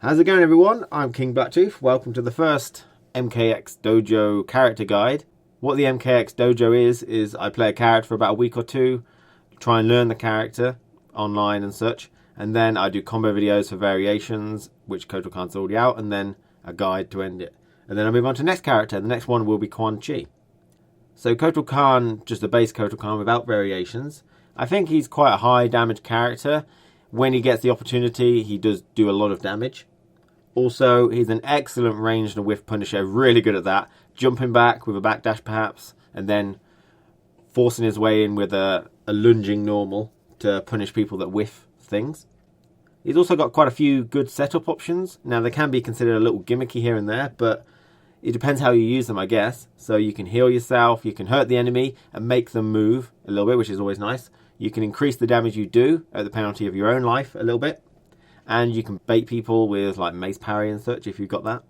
How's it going, everyone? I'm King Blacktooth. Welcome to the first MKX Dojo character guide. What the MKX Dojo is I play a character for about a week or two, try and learn the character online and such, and then I do combo videos for variations, which Kotal Kahn's already out, and then a guide to end it. And then I move on to the next character. The next one will be Quan Chi. So Kotal Kahn, just a base Kotal Kahn without variations. I think he's quite a high damage character. When he gets the opportunity, he does do a lot of damage. Also, he's an excellent ranged and whiff punisher, really good at that. Jumping back with a backdash perhaps, and then forcing his way in with a lunging normal to punish people that whiff things. He's also got quite a few good setup options. Now, they can be considered a little gimmicky here and there, but it depends how you use them, I guess. So you can heal yourself, you can hurt the enemy and make them move a little bit, which is always nice. You can increase the damage you do at the penalty of your own life a little bit. And you can bait people with like Mace Parry and such if you've got that.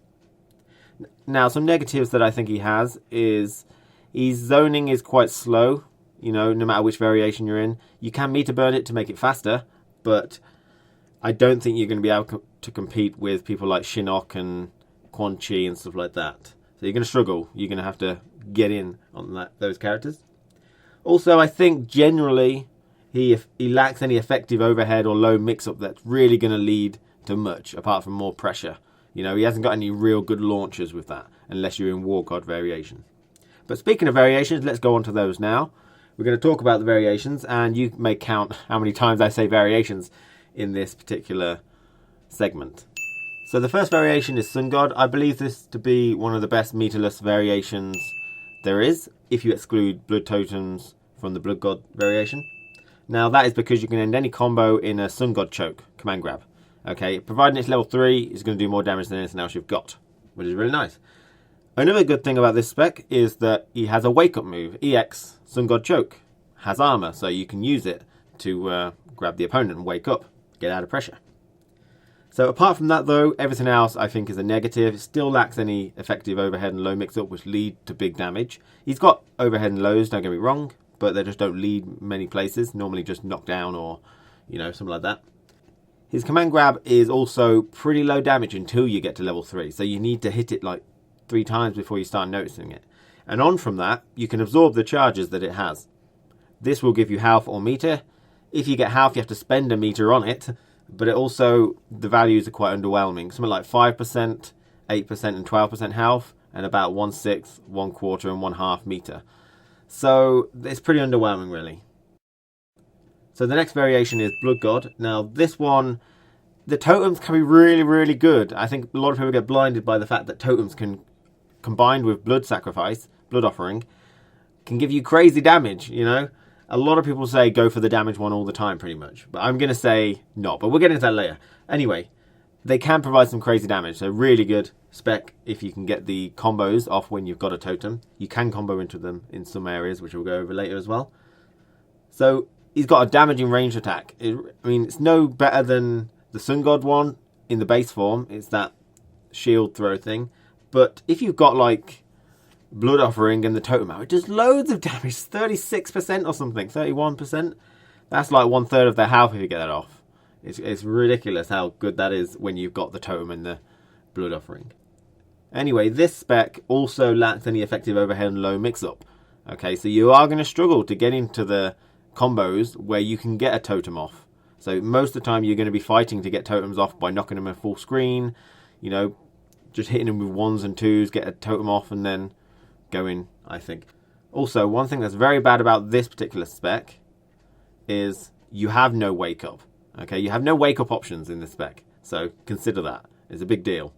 Now, some negatives that I think he has is his zoning is quite slow. You know, no matter which variation you're in. You can meter burn it to make it faster, but I don't think you're going to be able to compete with people like Shinnok and Quan Chi and stuff like that. So you're going to struggle. You're going to have to get in on those characters. Also, I think generally he lacks any effective overhead or low mix-up that's really going to lead to much, apart from more pressure. You know, he hasn't got any real good launchers with that, unless you're in War God variation. But speaking of variations, let's go on to those now. We're going to talk about the variations, and you may count how many times I say variations in this particular segment. So the first variation is Sun God. I believe this to be one of the best meterless variations there is, if you exclude Blood Totems from the Blood God variation. Now, that is because you can end any combo in a Sun God choke, command grab. Okay, providing it's level 3, it's going to do more damage than anything else you've got, which is really nice. Another good thing about this spec is that he has a wake up move. EX Sun God choke has armor, so you can use it to grab the opponent and wake up, get out of pressure. So apart from that though, everything else I think is a negative. It still lacks any effective overhead and low mix-up, which lead to big damage. He's got overhead and lows, don't get me wrong, but they just don't lead many places. Normally just knock down or, you know, something like that. His command grab is also pretty low damage until you get to level 3. So you need to hit it like 3 times before you start noticing it. And on from that, you can absorb the charges that it has. This will give you health or meter. If you get health, you have to spend a meter on it. But it also, the values are quite underwhelming. Something like 5%, 8% and 12% health. And about 1/6, 1/4 and 1/2 meter. So it's pretty underwhelming, really. So the next variation is Blood God. Now this one, the totems can be really, really good. I think a lot of people get blinded by the fact that totems can, combined with blood sacrifice, blood offering, can give you crazy damage, you know. A lot of people say go for the damage one all the time, pretty much. But I'm going to say no, but we'll get into that later. Anyway, they can provide some crazy damage. So really good spec if you can get the combos off when you've got a totem. You can combo into them in some areas, which we'll go over later as well. So he's got a damaging range attack. I mean, it's no better than the Sun God one in the base form. It's that shield throw thing. But if you've got like blood offering and the totem out, it does loads of damage. 36% or something, 31%. That's like 1/3 of their health if you get that off. It's ridiculous how good that is when you've got the totem and the blood offering. Anyway, this spec also lacks any effective overhead and low mix-up. Okay, so you are going to struggle to get into the combos where you can get a totem off. So most of the time you're going to be fighting to get totems off by knocking them in full screen. You know, just hitting them with 1s and 2s, get a totem off and then go in, I think. Also, one thing that's very bad about this particular spec is you have no wake up. Okay, you have no wake up options in this spec. So consider that. It's a big deal.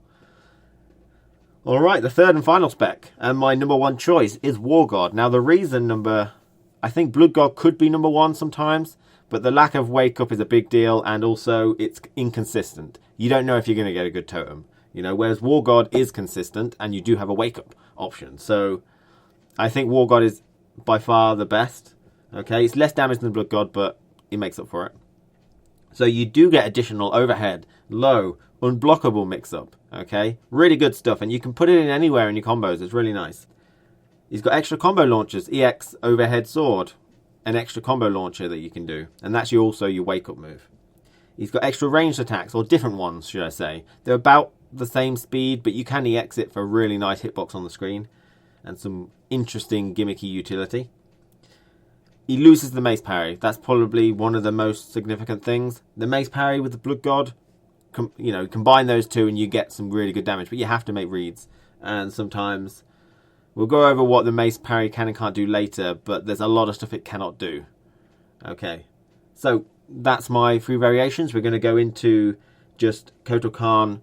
Alright, the third and final spec, and my number 1 choice is War God. Now the reason I think Blood God could be number 1 sometimes, but the lack of wake up is a big deal, and also it's inconsistent. You don't know if you're going to get a good totem, you know, whereas War God is consistent, and you do have a wake up option. So I think War God is by far the best. Okay, it's less damage than Blood God, but it makes up for it. So you do get additional overhead, low, unblockable mix-up. Okay, really good stuff, and you can put it in anywhere in your combos. It's really nice. He's got extra combo launchers, EX overhead sword, an extra combo launcher that you can do, and that's also your wake up move. He's got extra ranged attacks, or different ones, should I say. They're about the same speed, but you can EX it for a really nice hitbox on the screen and some interesting gimmicky utility. He loses the Mace Parry. That's probably one of the most significant things. The Mace Parry with the Blood God, you know, combine those two and you get some really good damage, but you have to make reads. And sometimes we'll go over what the Mace Parry can and can't do later, but there's a lot of stuff it cannot do. Okay, so that's my 3 variations. We're going to go into just Kotal Kahn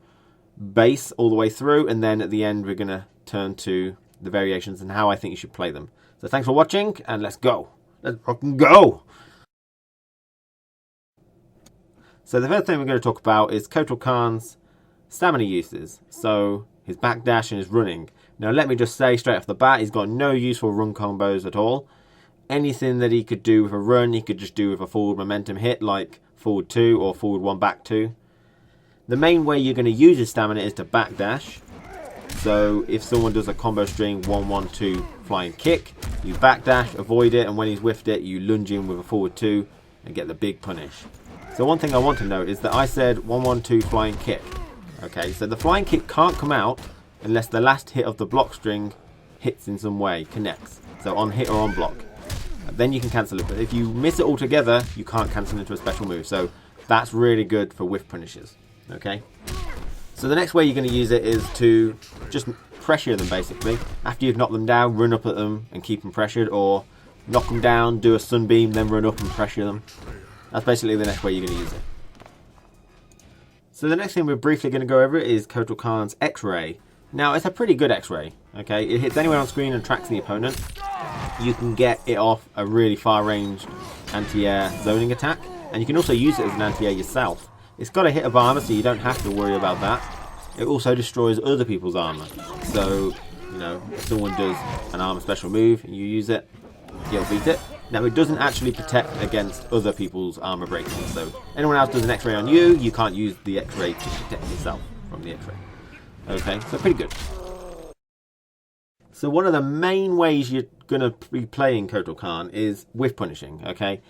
base all the way through, and then at the end we're going to turn to the variations and how I think you should play them. So thanks for watching, and let's go. Let's rock and go! So the first thing we're going to talk about is Kotal Kahn's stamina uses. So his backdash and his running. Now let me just say straight off the bat, he's got no useful run combos at all. Anything that he could do with a run, he could just do with a forward momentum hit, like forward 2 or forward 1 back 2. The main way you're going to use his stamina is to backdash. So if someone does a combo string 1-1-2 flying kick, you backdash, avoid it, and when he's whiffed it, you lunge in with a forward 2 and get the big punish. So one thing I want to note is that I said 1-1-2 flying kick. Okay, so the flying kick can't come out unless the last hit of the block string hits in some way, connects. So on hit or on block. Then you can cancel it, but if you miss it altogether, you can't cancel into a special move. So that's really good for whiff punishes. Okay. So the next way you're going to use it is to just pressure them basically. After you've knocked them down, run up at them and keep them pressured, or knock them down, do a sunbeam, then run up and pressure them. That's basically the next way you're going to use it. So the next thing we're briefly going to go over is Kotal Kahn's X-Ray. Now it's a pretty good X-Ray. Okay, it hits anywhere on screen and tracks the opponent. You can get it off a really far-ranged anti-air zoning attack, and you can also use it as an anti-air yourself. It's got a hit of armor, so you don't have to worry about that. It also destroys other people's armor. So, you know, if someone does an armor special move and you use it, you'll beat it. Now, it doesn't actually protect against other people's armor breaking. So, anyone else does an X-ray on you, you can't use the X-ray to protect yourself from the X-ray. Okay, so pretty good. So one of the main ways you're going to be playing Kotal Kahn is whiff punishing, okay?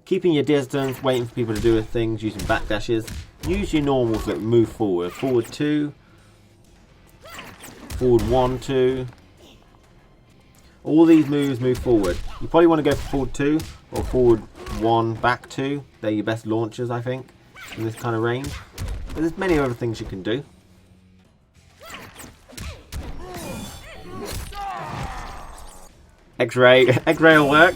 Keeping your distance, waiting for people to do things, using backdashes. Use your normals that move forward. Forward 2, forward 1, 2. All these moves move forward. You probably want to go for forward 2 or forward 1, back 2. They're your best launchers, I think, in this kind of range. But there's many other things you can do. X-ray will work.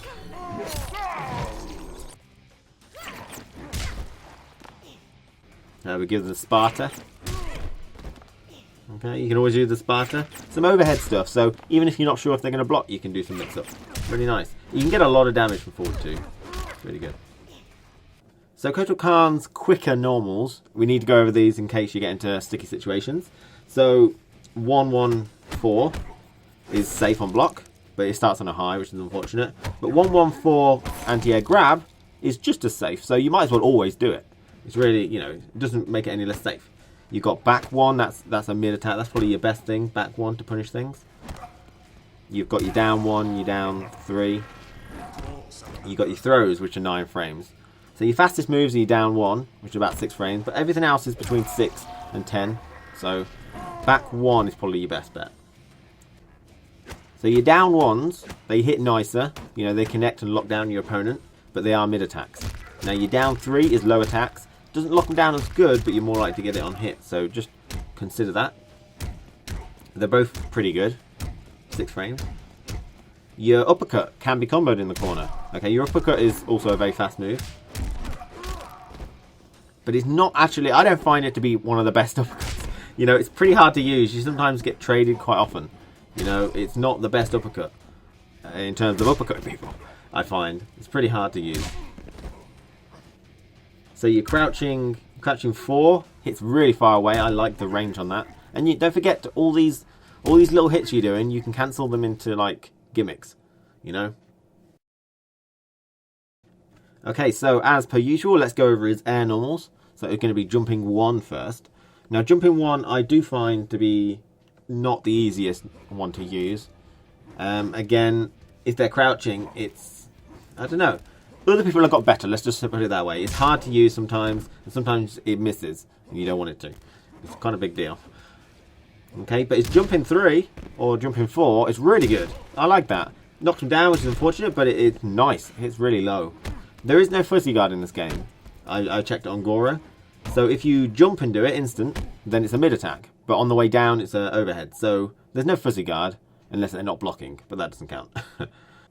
We give them Sparta. Okay, you can always use the Sparta. Some overhead stuff, so even if you're not sure if they're going to block, you can do some mix-up. Really nice. You can get a lot of damage from forward 2. It's really good. So Kotal Kahn's quicker normals, we need to go over these in case you get into sticky situations. So 1-1-4 is safe on block, but it starts on a high, which is unfortunate. But 1-1-4 anti-air grab is just as safe, so you might as well always do it. It's really, you know, it doesn't make it any less safe. You've got back 1, that's a mid attack, that's probably your best thing, back 1 to punish things. You've got your down 1, your down 3. You've got your throws, which are 9 frames. So your fastest moves are your down 1, which are about 6 frames, but everything else is between 6 and 10. So back 1 is probably your best bet. So your down 1s, they hit nicer, you know, they connect and lock down your opponent, but they are mid attacks. Now your down 3 is low attacks. Doesn't lock them down as good, but you're more likely to get it on hit, so just consider that. They're both pretty good. 6 frames. Your uppercut can be comboed in the corner. Okay, your uppercut is also a very fast move. But it's not actually, I don't find it to be one of the best uppercuts. You know, it's pretty hard to use. You sometimes get traded quite often. You know, it's not the best uppercut in terms of uppercut people, I find. It's pretty hard to use. So your crouching 4 hits really far away. I like the range on that. And you don't forget all these little hits you're doing, you can cancel them into like gimmicks, you know. Okay, so as per usual, let's go over his air normals. So it's going to be jumping 1 first. Now jumping 1 I do find to be not the easiest one to use. Again, if they're crouching, it's, I don't know. Other people have got better, let's just put it that way. It's hard to use sometimes, and sometimes it misses, and you don't want it to. It's kind of a big deal. Okay, but it's jumping 3 or jumping 4. It's really good. I like that. Knocked him down, which is unfortunate, but it's nice. It's really low. There is no fuzzy guard in this game. I checked it on Goro. So if you jump and do it instant, then it's a mid attack. But on the way down, it's an overhead. So there's no fuzzy guard unless they're not blocking, but that doesn't count.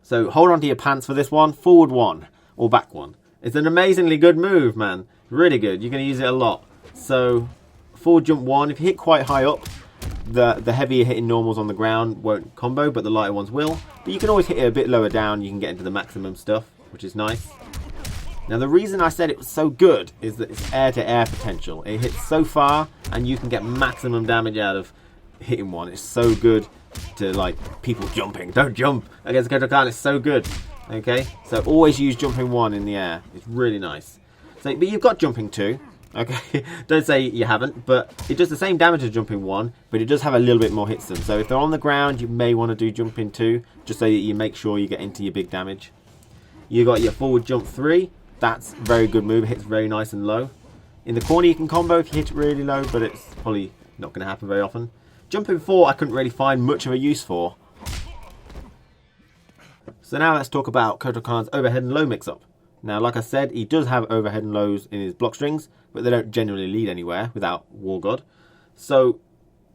So hold on to your pants for this one. Forward 1 or back 1. It's an amazingly good move, man. Really good. You're going to use it a lot. So forward jump 1. If you hit quite high up, the heavier hitting normals on the ground won't combo, but the lighter ones will. But you can always hit it a bit lower down. You can get into the maximum stuff, which is nice. Now the reason I said it was so good is that it's air-to-air potential. It hits so far, and you can get maximum damage out of hitting one. It's so good to, like, people jumping. Don't jump against Kotal Kahn. It's so good. Okay, so always use jumping 1 in the air. It's really nice. So, but you've got jumping 2. Okay, don't say you haven't, but it does the same damage as jumping 1, but it does have a little bit more hits them. So if they're on the ground, you may want to do jumping 2, just so that you make sure you get into your big damage. You got your forward jump 3. That's a very good move. It hits very nice and low. In the corner, you can combo if you hit it really low, but it's probably not going to happen very often. Jumping 4, I couldn't really find much of a use for. So now let's talk about Kotal Kahn's overhead and low mix-up. Now, like I said, he does have overhead and lows in his block strings, but they don't generally lead anywhere without War God. So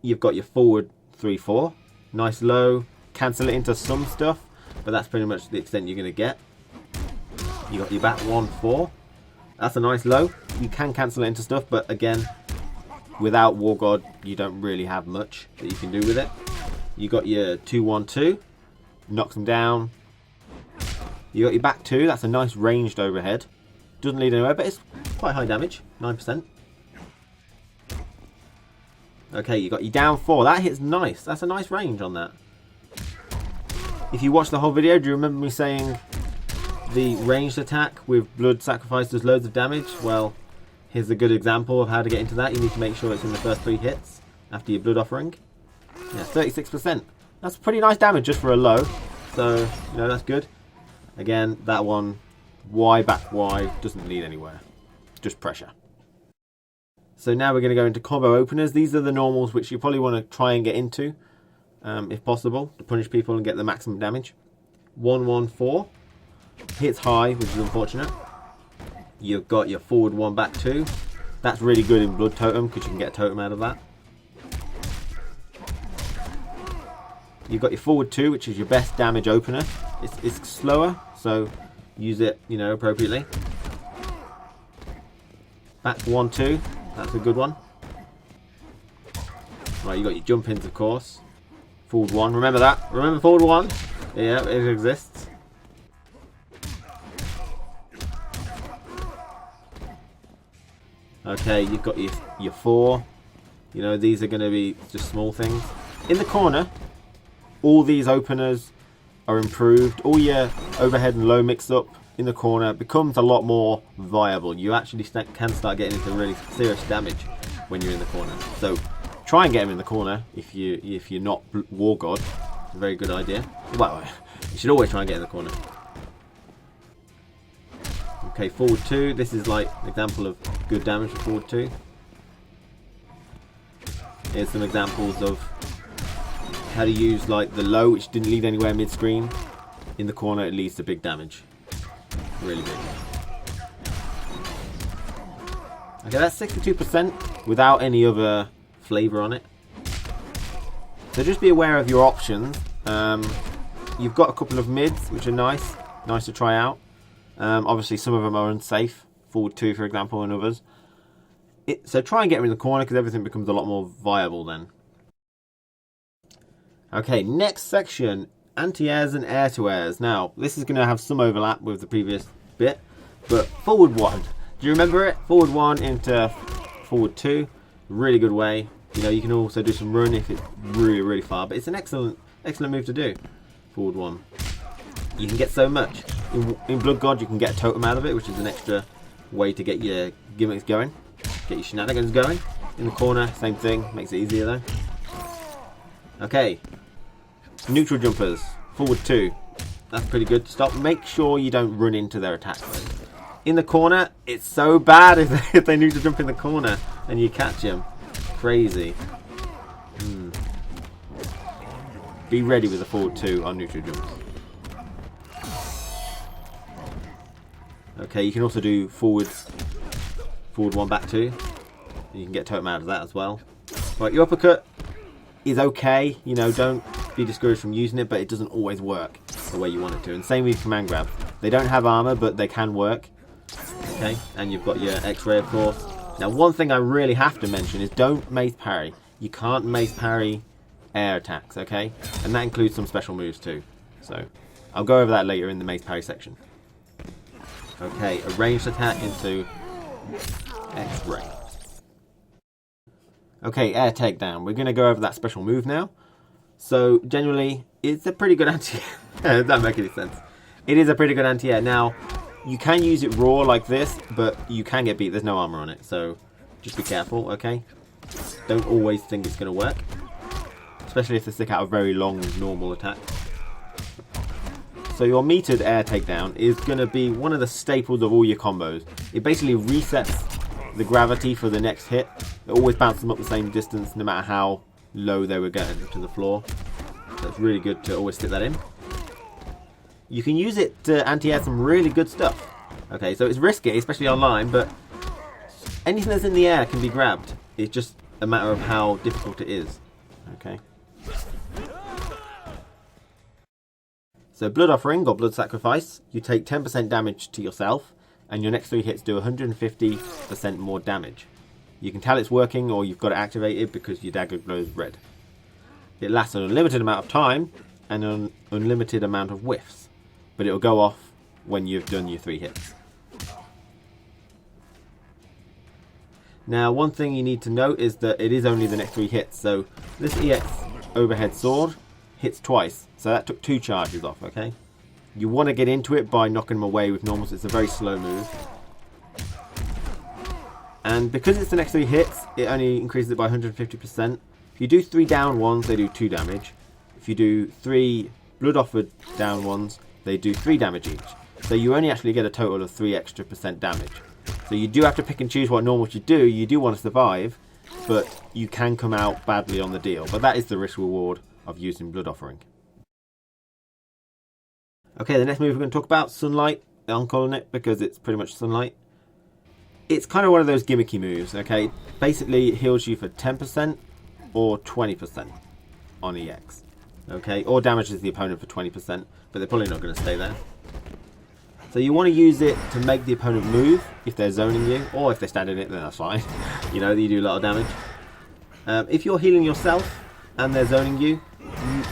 you've got your forward 3-4, nice low, cancel it into some stuff, but that's pretty much the extent you're going to get. You got your back 1-4, that's a nice low. You can cancel it into stuff, but again, without War God, you don't really have much that you can do with it. You got your 2-1-2, knocks them down. You got your back 2, that's a nice ranged overhead. Doesn't lead anywhere, but it's quite high damage, 9%. Okay, you got your down 4, that hits nice. That's a nice range on that. If you watched the whole video, do you remember me saying the ranged attack with blood sacrifice does loads of damage? Well, here's a good example of how to get into that. You need to make sure it's in the first 3 hits after your blood offering. Yeah, 36%. That's pretty nice damage just for a low. So, you know, that's good. Again, that one, Y back Y, doesn't lead anywhere. Just pressure. So now we're going to go into combo openers. These are the normals which you probably want to try and get into, if possible, to punish people and get the maximum damage. 1-1-4. Hits high, which is unfortunate. You've got your forward 1, back 2. That's really good in blood totem, because you can get a totem out of that. You've got your forward 2, which is your best damage opener. It's slower, so use it, you know, appropriately. Back 1-2, that's a good one. Right, you got your jump ins, of course. Forward 1, remember that. Remember forward 1? Yeah, it exists. Okay, you've got your 4. You know, these are going to be just small things. In the corner, all these openers are improved. All your overhead and low mix-up in the corner becomes a lot more viable. You actually can start getting into really serious damage when you're in the corner. So try and get him in the corner if you're not War God. It's a very good idea. Well, you should always try and get in the corner. Okay, forward 2. This is like an example of good damage for forward 2. Here's some examples of how to use like the low, which didn't lead anywhere mid-screen. In the corner, it leads to big damage. Really big. Okay, that's 62% without any other flavour on it. So just be aware of your options. You've got a couple of mids, which are nice to try out. Obviously, some of them are unsafe. Forward 2, for example, and others. So try and get them in the corner, because everything becomes a lot more viable then. Okay, next section, anti-airs and air-to-airs. Now, this is going to have some overlap with the previous bit, but forward 1. Do you remember it? Forward 1 into forward 2. Really good way. You know, you can also do some run if it's really, really far, but it's an excellent move to do. Forward 1. You can get so much. In Blood God, you can get a totem out of it, which is an extra way to get your gimmicks going. Get your shenanigans going. In the corner, same thing. Makes it easier though. Okay. Neutral jumpers. Forward 2. That's pretty good to stop. Make sure you don't run into their attack though. In the corner, it's so bad if they need to jump in the corner and you catch them. Crazy. Be ready with a forward 2 on neutral jumps. Okay, you can also do forward 1, back 2. You can get totem out of that as well. Right, your uppercut is okay. You know, don't be discouraged from using it, but it doesn't always work the way you want it to. And same with command grab. They don't have armor, but they can work. Okay, and you've got your X-ray, of course. Now, one thing I really have to mention is don't Mace Parry. You can't Mace Parry air attacks, okay? And that includes some special moves too. So, I'll go over that later in the Mace Parry section. Okay, a ranged attack into X-ray. Okay, air takedown. We're going to go over that special move now. So, generally, it's a pretty good anti-air. That doesn't make any sense. It is a pretty good anti-air. Now, you can use it raw like this, but you can get beat. There's no armor on it, so just be careful, okay? Don't always think it's going to work. Especially if they stick out a very long, normal attack. So your metered air takedown is going to be one of the staples of all your combos. It basically resets the gravity for the next hit. It always bounces them up the same distance, no matter how low they were getting to the floor. So it's really good to always stick that in. You can use it to anti-air some really good stuff. Okay, so it's risky, especially online, but anything that's in the air can be grabbed. It's just a matter of how difficult it is. Okay. So Blood Offering or Blood Sacrifice, you take 10% damage to yourself, and your next 3 hits do 150% more damage. You can tell it's working, or you've got it activated because your dagger glows red. It lasts an unlimited amount of time and an unlimited amount of whiffs, but it will go off when you've done your 3 hits. Now, one thing you need to note is that it is only the next 3 hits, so this EX overhead sword hits twice, so that took 2 charges off, okay? You want to get into it by knocking them away with normals. It's a very slow move. And because it's the next 3 hits, it only increases it by 150%. If you do 3 down ones, they do 2 damage. If you do 3 blood offered down ones, they do 3 damage each. So you only actually get a total of 3 extra % damage. So you do have to pick and choose what normals you do. You do want to survive, but you can come out badly on the deal. But that is the risk reward of using Blood Offering. Okay, the next move we're going to talk about, Sunlight. I'm calling it because it's pretty much Sunlight. It's kind of one of those gimmicky moves, okay? Basically, it heals you for 10% or 20% on EX. Okay, or damages the opponent for 20%, but they're probably not going to stay there. So you want to use it to make the opponent move if they're zoning you, or if they're standing it, then that's fine. You know, you do a lot of damage. If you're healing yourself and they're zoning you,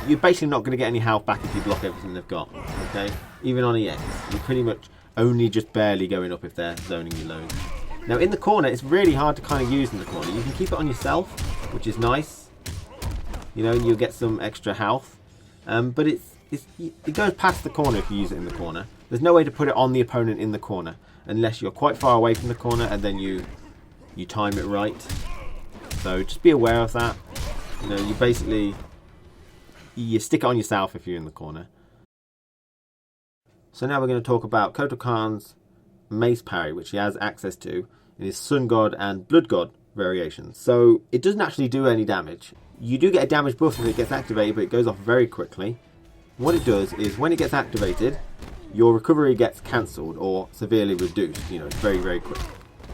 you're basically not going to get any health back if you block everything they've got. Okay, even on EX, you're pretty much only just barely going up if they're zoning you low. Now in the corner, it's really hard to kind of use in the corner. You can keep it on yourself, which is nice. You know, you'll get some extra health. But it goes past the corner if you use it in the corner. There's no way to put it on the opponent in the corner unless you're quite far away from the corner and then you time it right. So just be aware of that. You know, you stick it on yourself if you're in the corner. So now we're going to talk about Kotal Kahn's Mace Parry, which he has access to in his Sun God and Blood God variations. So it doesn't actually do any damage. You do get a damage buff if it gets activated, but it goes off very quickly. What it does is when it gets activated, your recovery gets cancelled or severely reduced. You know, it's very, very quick.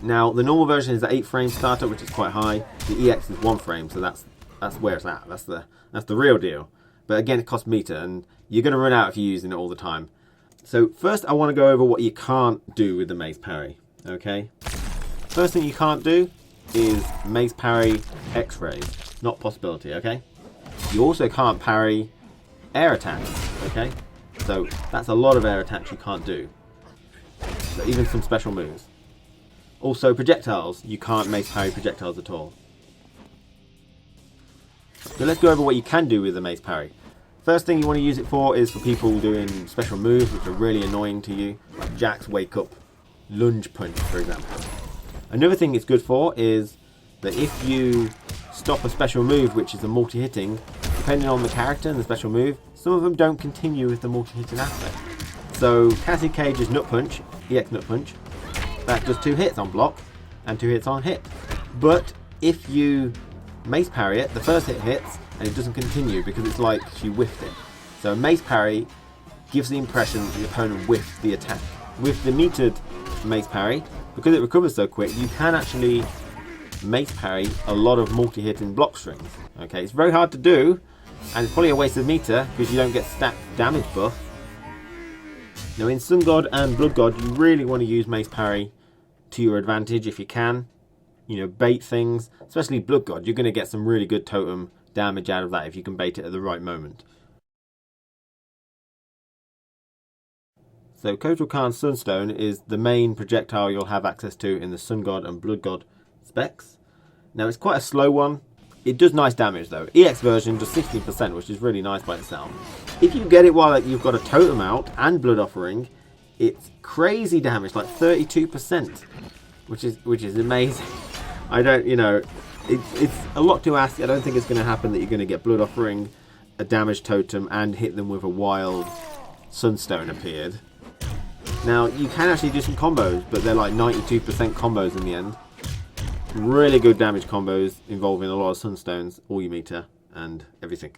Now, the normal version is an 8 frame startup, which is quite high. The EX is 1 frame, so that's where it's at. That's the real deal. But again, it costs meter, and you're going to run out if you're using it all the time. So first, I want to go over what you can't do with the Mace Parry. Okay. First thing you can't do is Mace Parry X-rays. Not possibility. Okay. You also can't parry air attacks. Okay. So that's a lot of air attacks you can't do. So even some special moves. Also projectiles. You can't Mace Parry projectiles at all. So let's go over what you can do with the Mace Parry. First thing you want to use it for is for people doing special moves which are really annoying to you, like Jack's Wake Up Lunge Punch, for example. Another thing it's good for is that if you stop a special move which is a multi-hitting, depending on the character and the special move, some of them don't continue with the multi-hitting aspect. So Cassie Cage's Nut Punch, EX Nut Punch, that does 2 hits on block and 2 hits on hit. But if you Mace Parry it, the first hit hits and it doesn't continue because it's like she whiffed it. So Mace Parry gives the impression that the opponent whiffed the attack. With the metered Mace Parry, because it recovers so quick, you can actually Mace Parry a lot of multi-hitting block strings. Okay, it's very hard to do, and it's probably a waste of meter because you don't get stacked damage buff. Now in Sun God and Blood God, you really want to use Mace Parry to your advantage if you can. You know, bait things, especially Blood God. You're going to get some really good totem damage out of that if you can bait it at the right moment. So Kotal Kahn's Sunstone is the main projectile you'll have access to in the Sun God and Blood God specs. Now it's quite a slow one. It does nice damage though. EX version does 16%, which is really nice by itself. If you get it while you've got a totem out and blood offering, it's crazy damage, like 32%, which is amazing. I don't, you know, it's a lot to ask. I don't think it's going to happen that you're going to get blood offering, a damage totem, and hit them with a wild Sunstone appeared. Now you can actually do some combos, but they're like 92% combos in the end. Really good damage combos involving a lot of Sunstones, all your meter, and everything.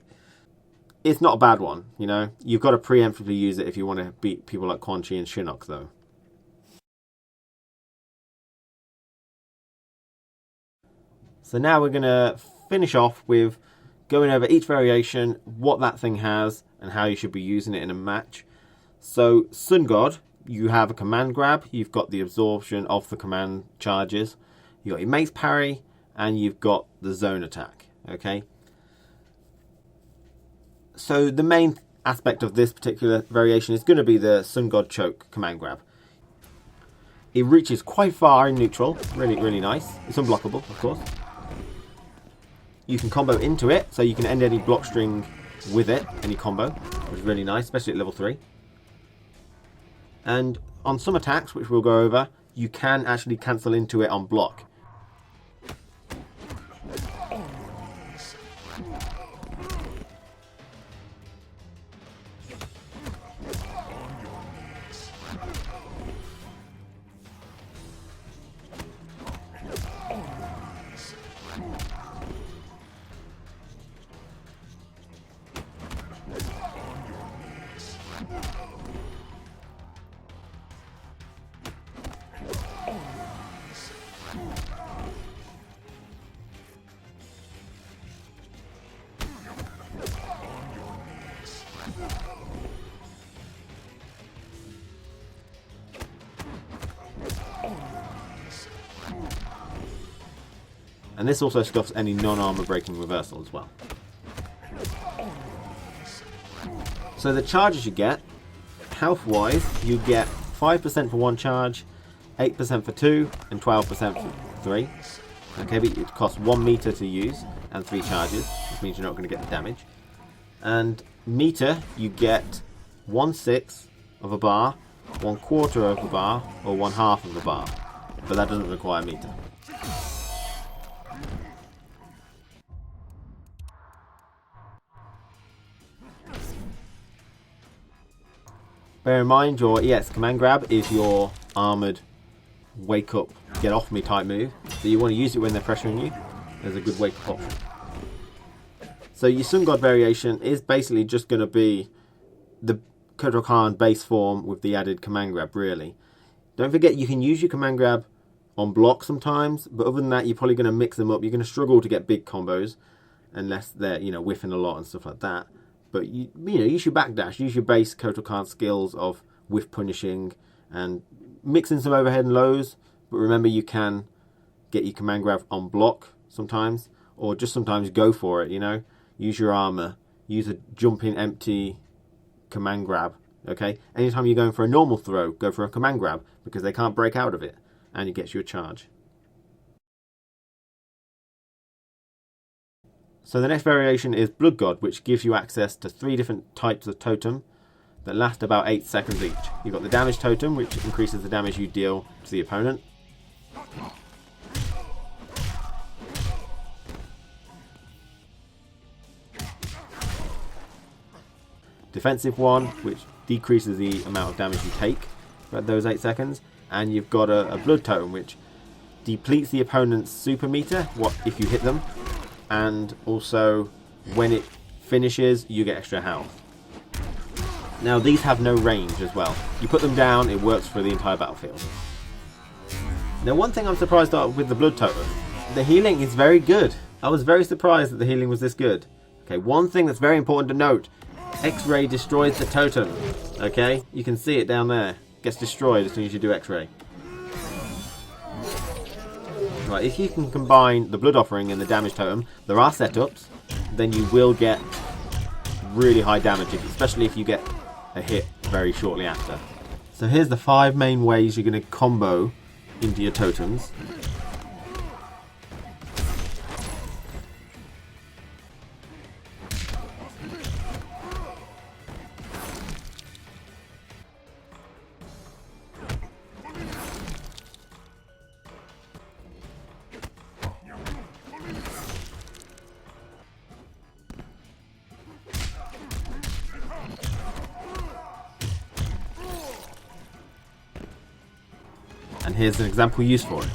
It's not a bad one, you know. You've got to preemptively use it if you want to beat people like Quan Chi and Shinnok, though. So now we're going to finish off with going over each variation, what that thing has, and how you should be using it in a match. So, Sun God, you have a command grab, you've got the absorption of the command charges, you've got your Mace Parry, and you've got the zone attack, okay? So the main aspect of this particular variation is going to be the Sun God Choke command grab. It reaches quite far in neutral, really nice. It's unblockable, of course. You can combo into it, so you can end any block string with it, any combo, which is really nice, especially at level 3. And on some attacks, which we'll go over, you can actually cancel into it on block. And this also stops any non-armor breaking reversal as well. So the charges you get, health-wise, you get 5% for 1 charge, 8% for 2, and 12% for 3. Okay, but it costs 1 meter to use, and 3 charges, which means you're not going to get the damage. And meter, you get 1/6 of a bar, 1/4 of a bar, or 1/2 of a bar. But that doesn't require meter. Bear in mind, your EX command grab is your armoured wake up, get off me type move. So you want to use it when they're pressuring you. There's a good wake up option. So your Sun God variation is basically just going to be the Kotal Kahn base form with the added command grab, really. Don't forget you can use your command grab on block sometimes, but other than that you're probably going to mix them up. You're going to struggle to get big combos unless they're, you know, whiffing a lot and stuff like that. But you know, use your backdash, use your base Kotal Kahn skills of whiff punishing and mixing some overhead and lows. But remember, you can get your command grab on block sometimes, or just sometimes go for it, you know. Use your armor, use a jumping empty command grab, okay? Anytime you're going for a normal throw, go for a command grab, because they can't break out of it, and it gets you a charge. So the next variation is Blood God, which gives you access to 3 different types of totem that last about 8 seconds each. You've got the damage totem, which increases the damage you deal to the opponent. defensive one, which decreases the amount of damage you take for those 8 seconds. And you've got a blood totem, which depletes the opponent's super meter if you hit them. And also, when it finishes, you get extra health. Now, these have no range as well. You put them down, it works for the entire battlefield. Now, one thing I'm surprised at with the blood totem, the healing is very good. I was very surprised that the healing was this good. Okay, one thing that's very important to note, X-ray destroys the totem. Okay, you can see it down there. Gets destroyed as soon as you do X-ray. Right, if you can combine the blood offering and the damage totem, there are setups, then you will get really high damage, especially if you get a hit very shortly after. So here's the 5 main ways you're going to combo into your totems. And here's an example used for it.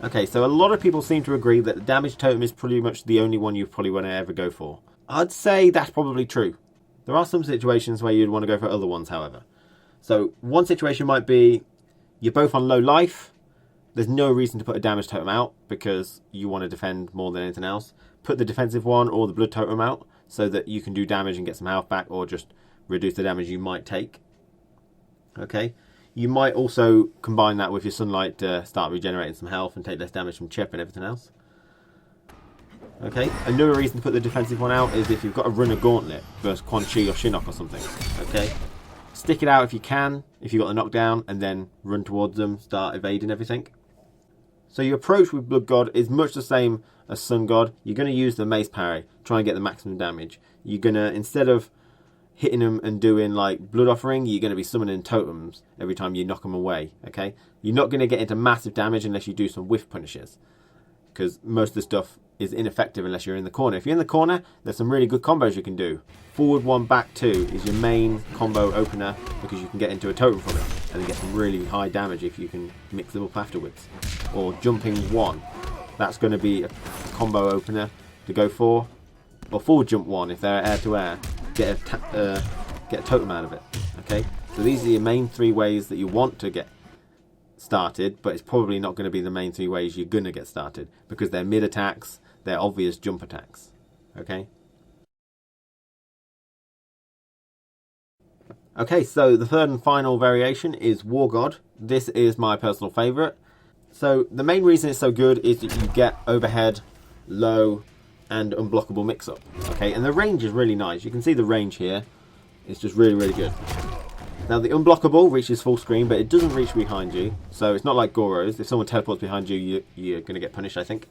Okay, so a lot of people seem to agree that the damage totem is pretty much the only one you probably want to ever go for. I'd say that's probably true. There are some situations where you'd want to go for other ones, however. So one situation might be you're both on low life. There's no reason to put a damage totem out because you want to defend more than anything else. Put the defensive one or the blood totem out so that you can do damage and get some health back, or just reduce the damage you might take. Okay, you might also combine that with your sunlight to start regenerating some health and take less damage from chip and everything else. Okay, another reason to put the defensive one out is if you've got to run a gauntlet versus Quan Chi or Shinnok or something. Okay, stick it out if you can, if you've got the knockdown, and then run towards them, start evading everything. So your approach with Blood God is much the same as Sun God. You're going to use the Mace Parry, try and get the maximum damage. You're going to, instead of hitting them and doing like Blood Offering, you're going to be summoning totems every time you knock them away, okay? You're not going to get into massive damage unless you do some Whiff Punishes, because most of the stuff is ineffective unless you're in the corner. If you're in the corner, there's some really good combos you can do. Forward 1, back 2 is your main combo opener, because you can get into a totem from it and then get some really high damage if you can mix them up afterwards. Or jumping 1, that's going to be a combo opener to go for. Or forward jump 1 if they're air to air, get a totem out of it. Okay, so these are your main 3 ways that you want to get started, but it's probably not going to be the main 3 ways you're going to get started, because they're mid attacks, they're obvious jump attacks. Okay. Okay, so the third and final variation is War God. This is my personal favourite. So the main reason it's so good is that you get overhead, low, and unblockable mix-up. Okay, and the range is really nice. You can see the range here. It's just really, really good. Now the unblockable reaches full screen, but it doesn't reach behind you. So it's not like Goro's. If someone teleports behind you, you're going to get punished, I think.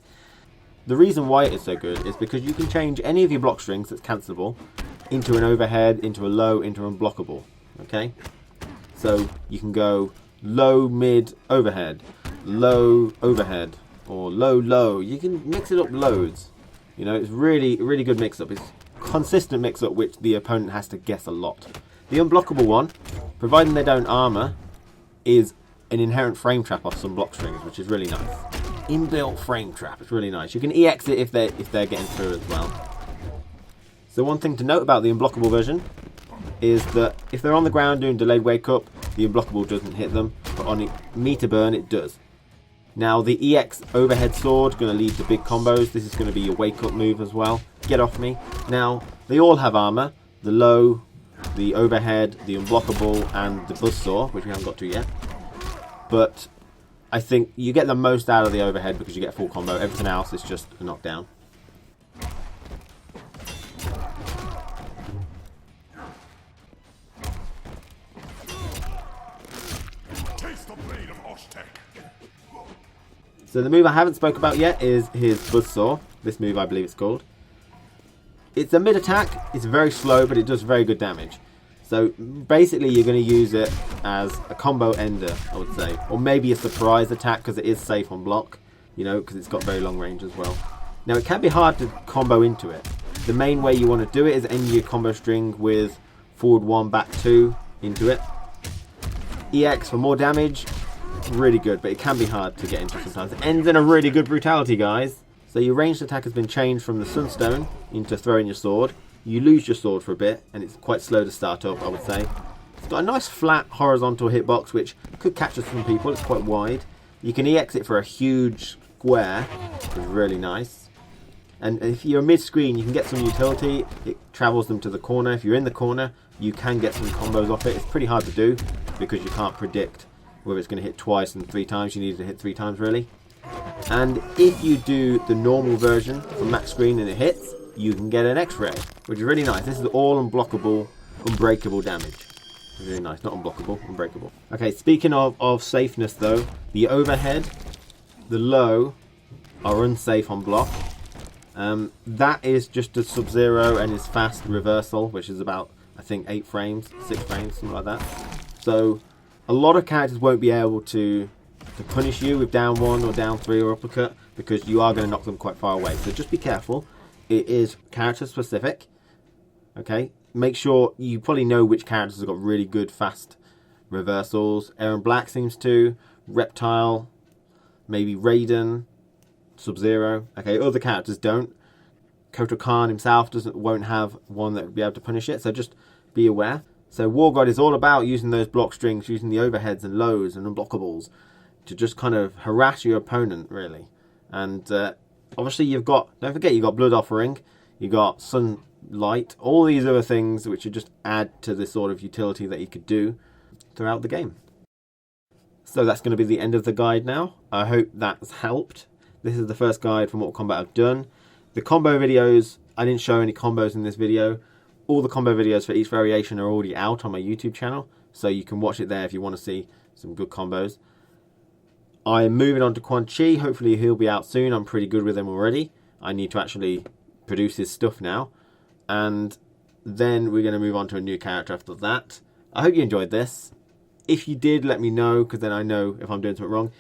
The reason why it is so good is because you can change any of your block strings that's cancelable into an overhead, into a low, into unblockable. Okay? So you can go low, mid, overhead, low, overhead, or low, low. You can mix it up loads. You know, it's really, really good mix-up. It's consistent mix-up which the opponent has to guess a lot. The unblockable one, providing they don't armor, is an inherent frame trap off some block strings, which is really nice. Inbuilt frame trap, it's really nice. You can EX it if they're getting through as well. So one thing to note about the unblockable version is that if they're on the ground doing delayed wake up, the unblockable doesn't hit them, but on meter burn it does. Now the EX overhead sword is going to lead to big combos. This is going to be your wake up move as well. Get off me. Now they all have armor, the low, the overhead, the unblockable, and the BUZZSAW, which we haven't got to yet. But I think you get the most out of the overhead because you get a full combo. Everything else is just a knockdown. Taste the blade of Osh-Tekk. So the move I haven't spoke about yet is his BUZZSAW. This move I believe it's called. It's a mid attack. It's very slow, but it does very good damage. So basically you're going to use it as a combo ender, I would say. Or maybe a surprise attack because it is safe on block, you know, because it's got very long range as well. Now it can be hard to combo into it. The main way you want to do it is end your combo string with forward 1, back 2 into it. EX for more damage, really good, but it can be hard to get into sometimes. It ends in a really good brutality, guys. So your ranged attack has been changed from the Sunstone into throwing your sword. You lose your sword for a bit, and it's quite slow to start up, I would say. It's got a nice flat horizontal hitbox, which could catch some people. It's quite wide. You can EX it for a huge square, which is really nice. And if you're mid-screen, you can get some utility. It travels them to the corner. If you're in the corner, you can get some combos off it. It's pretty hard to do because you can't predict whether it's going to hit twice and 3 times. You need to hit 3 times, really. And if you do the normal version from max screen and it hits, you can get an X-ray, which is really nice. This is all unblockable, unbreakable damage. It's really nice, not unblockable, unbreakable. Okay, speaking of safeness though, the overhead, the low are unsafe on block. That is just a Sub-Zero and his fast reversal, which is about, I think, 8 frames, 6 frames, something like that. So a lot of characters won't be able to punish you with down 1 or down 3 or uppercut because you are going to knock them quite far away. So just be careful. It is character specific. Okay, make sure you probably know which characters have got really good fast reversals. Aaron Black seems to, Reptile, maybe Raiden, Sub-Zero. Okay, other characters don't. Kotal Kahn himself won't have one that would be able to punish it, so just be aware. So War God is all about using those block strings, using the overheads and lows and unblockables to just kind of harass your opponent, really. And obviously you've got, don't forget, you've got Blood Offering, you've got Sunlight, all these other things which would just add to the sort of utility that you could do throughout the game. So that's going to be the end of the guide now. I hope that's helped. This is the first guide for Mortal Kombat I've done. The combo videos, I didn't show any combos in this video. All the combo videos for each variation are already out on my YouTube channel, so you can watch it there if you want to see some good combos. I'm moving on to Quan Chi. Hopefully he'll be out soon. I'm pretty good with him already. I need to actually produce his stuff now. And then we're going to move on to a new character after that. I hope you enjoyed this. If you did, let me know, because then I know if I'm doing something wrong.